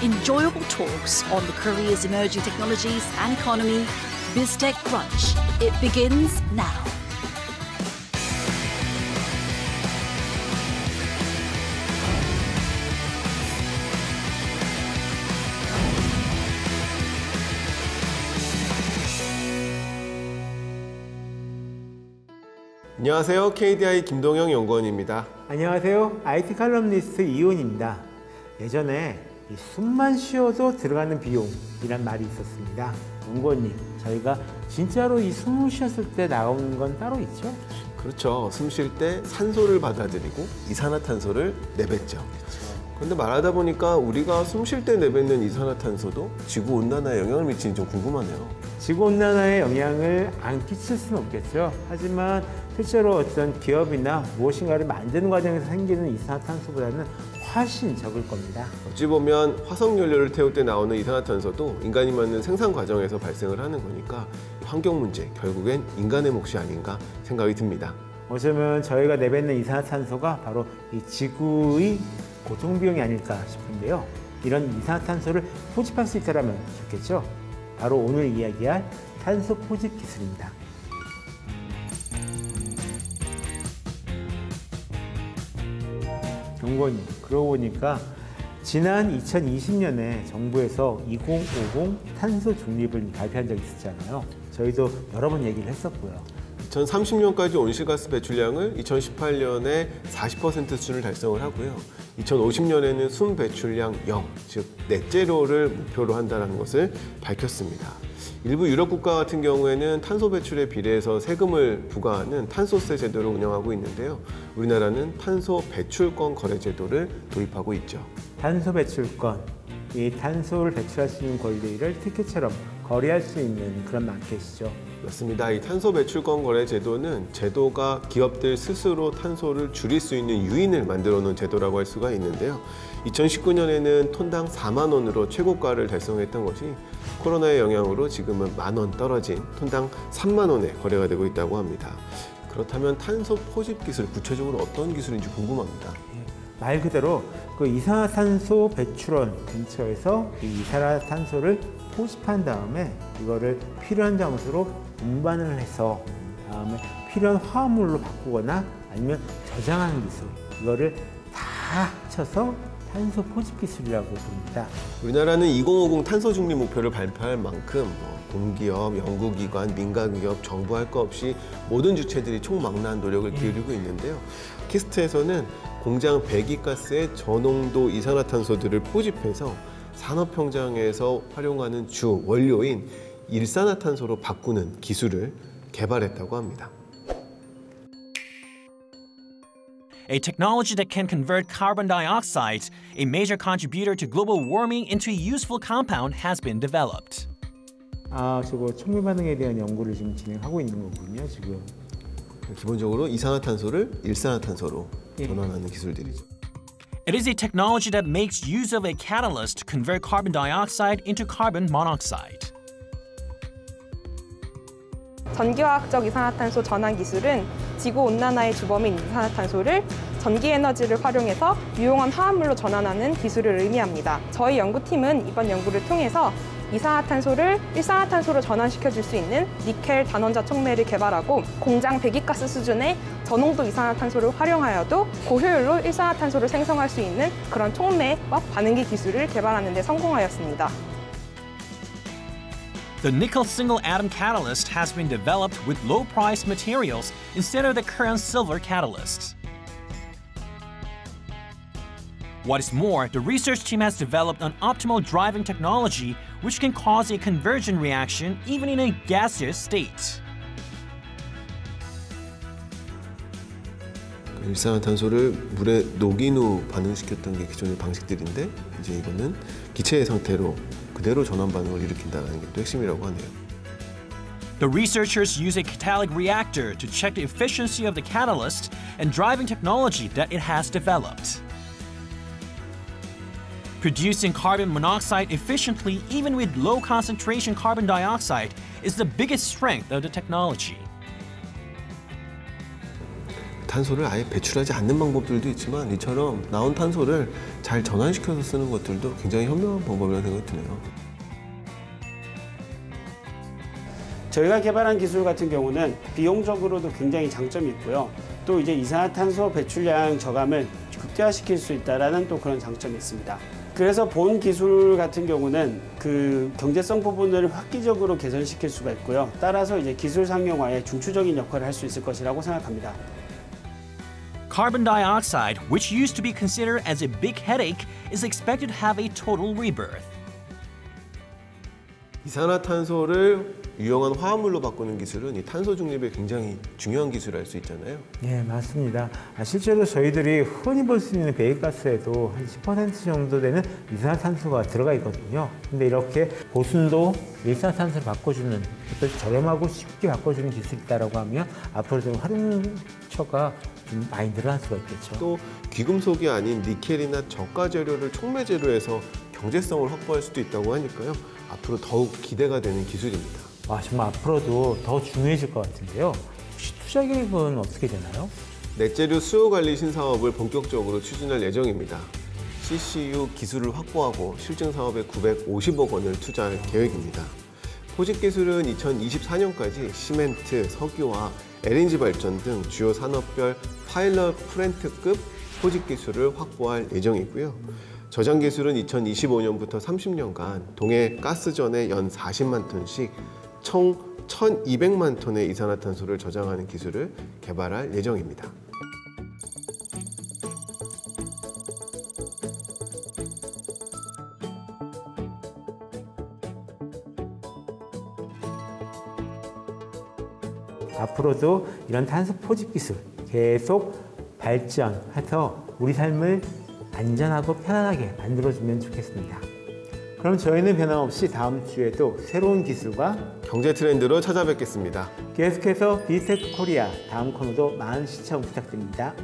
enjoyable talks on the Korea's emerging technologies and economy. BizTech Brunch. It begins now. 안녕하세요. KDI 김동영 연구원입니다. 안녕하세요. IT 칼럼니스트 이훈입니다. 예전에 숨만 쉬어도 들어가는 비용이란 말이 있었습니다. 연구원님, 저희가 진짜로 이 숨을 쉬었을 때 나오는 건 따로 있죠? 그렇죠. 숨 쉴 때 산소를 받아들이고 이산화탄소를 내뱉죠. 그런데 말하다 보니까 우리가 숨 쉴 때 내뱉는 이산화탄소도 지구온난화에 영향을 미치는지 좀 궁금하네요. 지구온난화에 영향을 안 끼칠 수는 없겠죠. 하지만 실제로 어떤 기업이나 무엇인가를 만드는 과정에서 생기는 이산화탄소보다는 훨씬 적을 겁니다. 어찌 보면 화석연료를 태울 때 나오는 이산화탄소도 인간이 만든 생산 과정에서 발생을 하는 거니까 환경 문제, 결국엔 인간의 몫이 아닌가 생각이 듭니다. 어쩌면 저희가 내뱉는 이산화탄소가 바로 이 지구의 고통비용이 아닐까 싶은데요. 이런 이산화탄소를 포집할 수 있다면 좋겠죠. 바로 오늘 이야기할 탄소 포집 기술입니다. 연구원님, 그러고 보니까 지난 2020년에 정부에서 2050 탄소 중립을 발표한 적이 있었잖아요. 저희도 여러 번 얘기를 했었고요. 2030년까지 온실가스 배출량을 2018년에 40% 수준을 달성을 하고요. 2050년에는 순 배출량 0, 즉 넷제로를 목표로 한다는 것을 밝혔습니다. 일부 유럽 국가 같은 경우에는 탄소 배출에 비례해서 세금을 부과하는 탄소세 제도를 운영하고 있는데요. 우리나라는 탄소 배출권 거래 제도를 도입하고 있죠. 탄소 배출권, 이 탄소를 배출할 수 있는 권리를 티켓처럼 거래할 수 있는 그런 마켓이죠. 맞습니다. 이 탄소 배출권 거래 제도는 제도가 기업들 스스로 탄소를 줄일 수 있는 요인을 만들어 놓은 제도라고 할 수가 있는데요. 2019년에는 톤당 4만 원으로 최고가를 달성했던 것이 코로나의 영향으로 지금은 만원 떨어진 톤당 3만 원에 거래가 되고 있다고 합니다. 그렇다면 탄소 포집 기술, 구체적으로 어떤 기술인지 궁금합니다. 말 그대로 그 이산화탄소 배출원 근처에서 이 이산화탄소를 포집한 다음에 이거를 필요한 장소로 운반을 해서 다음에 필요한 화합물로 바꾸거나 아니면 저장하는 기술, 이거를 다 합쳐서 탄소 포집 기술이라고 부릅니다. 우리나라는 2050 탄소 중립 목표를 발표할 만큼 공기업, 연구기관, 민간기업, 정부 할 거 없이 모든 주체들이 총망라한 노력을 기울이고 있는데요. 키스트에서는 공장 배기가스의 저농도 이산화탄소들을 포집해서 산업 현장에서 활용하는 주 원료인 일산화탄소로 바꾸는 기술을 개발했다고 합니다. A technology that can convert carbon dioxide, a major contributor to global warming, into a useful compound has been developed. 저거 촉매 반응에 대한 연구를 지금 진행하고 있는 거군요, 지금. 기본적으로 이산화탄소를 일산화탄소로 전환하는 기술들이죠. It is a technology that makes use of a catalyst to convert carbon dioxide into carbon monoxide. 전기화학적 이산화탄소 전환 기술은 지구온난화의 주범인 이산화탄소를 전기에너지를 활용해서 유용한 화합물로 전환하는 기술을 의미합니다. 저희 연구팀은 이번 연구를 통해서 이산화탄소를 일산화탄소로 전환시켜줄 수 있는 니켈 단원자 촉매를 개발하고 공장 배기가스 수준의 저농도 이산화탄소를 활용하여도 고효율로 일산화탄소를 생성할 수 있는 그런 촉매와 반응기 기술을 개발하는 데 성공하였습니다. The nickel single atom catalyst has been developed with low-priced materials instead of the current silver catalyst. What is more, the research team has developed an optimal driving technology which can cause a conversion reaction even in a gaseous state. 일산화탄소를 물에 녹인 후 반응시켰던 게 기존의 방식들인데 이제 이거는 기체의 상태로 그대로 전환 반응을 일으킨다는 게 또 핵심이라고 하네요. The researchers use a catalytic reactor to check the efficiency of the catalyst and driving technology that it has developed. Producing carbon monoxide efficiently even with low concentration carbon dioxide is the biggest strength of the technology. 탄소를 아예 배출하지 않는 방법들도 있지만 이처럼 나온 탄소를 잘 전환시켜서 쓰는 것들도 굉장히 현명한 방법이라는 생각이 드네요. 저희가 개발한 기술 같은 경우는 비용적으로도 굉장히 장점이 있고요. 또 이제 이산화탄소 배출량 저감을 극대화시킬 수 있다는 또 그런 장점이 있습니다. 그래서 본 기술 같은 경우는 그 경제성 부분을 획기적으로 개선시킬 수가 있고요. 따라서 이제 기술 상용화에 중추적인 역할을 할 수 있을 것이라고 생각합니다. Carbon dioxide, which used to be considered as a big headache, is expected to have a total rebirth. 이산화탄소를 유용한 화합물로 바꾸는 기술은 이 탄소 중립에 굉장히 중요한 기술을 할 수 있잖아요. 네, 맞습니다. 실제로 저희들이 흔히 볼 수 있는 배기가스에도 한 10% 정도 되는 이산화탄소가 들어가 있거든요. 근데 이렇게 고순도 일산화탄소를 바꿔주는, 또 저렴하고 쉽게 바꿔주는 기술이 있다고 하면 앞으로 좀 활용처가 좀 많이 늘어날 수가 있겠죠. 또 귀금속이 아닌 니켈이나 저가 재료를 촉매 재료에서 경제성을 확보할 수도 있다고 하니까요. 앞으로 더욱 기대가 되는 기술입니다. 와, 정말 앞으로도 더 중요해질 것 같은데요. 혹시 투자 계획은 어떻게 되나요? 넷재료 수요 관리 신사업을 본격적으로 추진할 예정입니다. CCU 기술을 확보하고 실증 사업에 950억 원을 투자할 계획입니다. 포집 기술은 2024년까지 시멘트, 석유화, LNG 발전 등 주요 산업별 파일럿 플랜트급 포집 기술을 확보할 예정이고요. 저장 기술은 2025년부터 30년간 동해 가스전에 연 40만 톤씩 총 1,200만 톤의 이산화탄소를 저장하는 기술을 개발할 예정입니다. 앞으로도 이런 탄소 포집 기술 계속 발전해서 우리 삶을 안전하고 편안하게 만들어주면 좋겠습니다. 그럼 저희는 변함없이 다음 주에도 새로운 기술과 경제 트렌드로 찾아뵙겠습니다. 계속해서 비스테크 코리아 다음 코너도 많은 시청 부탁드립니다.